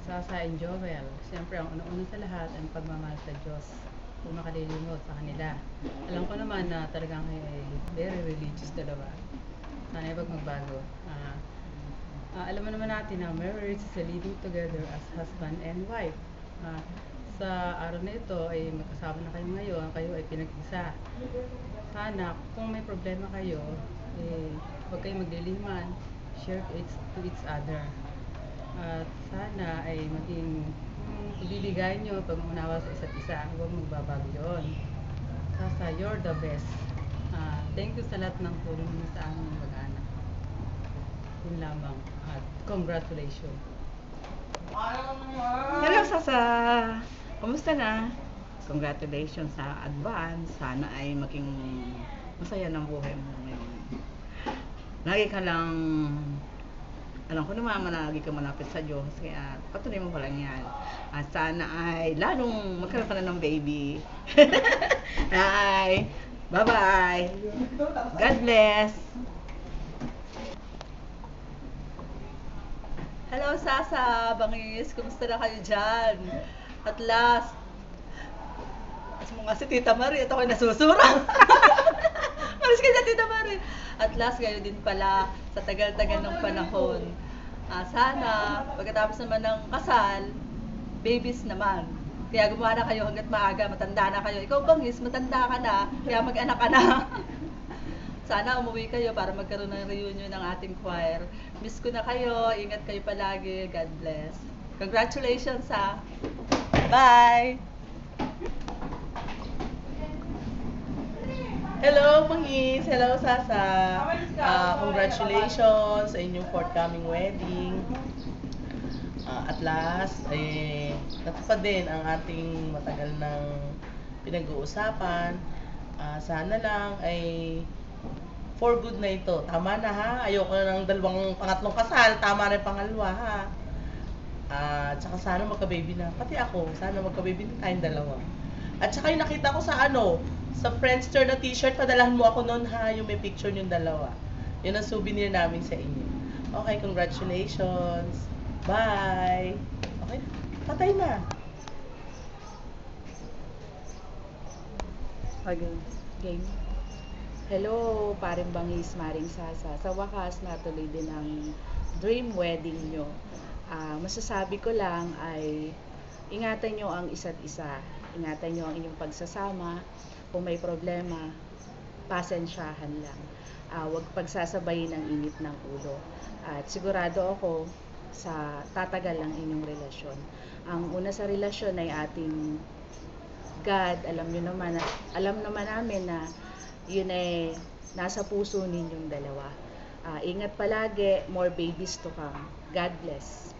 Sasa and Joel, siyempre ang una-una sa lahat ang pagmamahal sa Diyos. Kung makalilimot sa kanila. Alam ko naman na talagang ay very religious dalawa. Sana ay wag magbago. Alam mo naman natin na marriage is a living together as husband and wife. Ah, sa araw na ito ay magkasama na kayo ngayon, kayo ay pinag-isa. Sana kung may problema kayo, huwag kayong magliliman, share to each other. At sana ay maging pagbibigay nyo, pag-unawa sa isa't isa, huwag magbabago yun. Sasa, you're the best. Thank you sa lahat ng tulong mo sa aming mag-anak. Yun lamang. At congratulations. Hello, Sasa! Kumusta na? Congratulations sa advance. Sana ay maging masaya ng buhay mo ngayon. Lagi ka lang, alam ko naman, lagi ka malapit sa Diyos. Kaya patuloy mo pa lang yan. At sana ay lalong magkaroon ka na ng baby. Hi! Bye-bye! God bless! Hello, Sasa! Bangis! Kumusta na kayo dyan? At last, as mo nga si Tita Marie, at ako'y nasusurang. Maris ka na, Tita Marie. At last, kayo din pala, sa tagal-tagal ng panahon. Sana, pagkatapos naman ng kasal, babies naman. Kaya gumawa na kayo hanggat maaga, matanda na kayo. Ikaw, Bangis, matanda ka na, kaya mag-anak ka na. Sana umuwi kayo para magkaroon ng reunion ng ating choir. Miss ko na kayo. Ingat kayo palagi. God bless. Congratulations, ha. Bye! Hello, Pangis! Hello, Sasa! Congratulations sa inyong forthcoming wedding. At last, natupad din ang ating matagal ng pinag-uusapan. Sana lang ay for good na ito. Tama na, ha? Ayoko na ng pangatlong kasal. Tama na yung pangalawa, ha? Tsaka sana magka-baby na. Pati ako, sana magka-baby na tayong dalawa. At saka yung nakita ko sa sa Friendster na t-shirt, padalahan mo ako noon, ha? Yung may picture yung dalawa. Yun ang souvenir namin sa inyo. Okay, congratulations. Bye! Okay, patay na. Game. Hello, paring Bangis, maring Sasa. Sa wakas, natuloy din ang dream wedding nyo. Masasabi ko lang ay ingatan nyo ang isa't isa. Ingatan nyo ang inyong pagsasama. Kung may problema, pasensyahan lang. Huwag pagsasabayin ang init ng ulo. At sigurado ako sa tatagal ang inyong relasyon. Ang una sa relasyon ay ating God. Alam naman namin na yun ay nasa puso ninyong dalawa. Ingat palagi, more babies to come. God bless.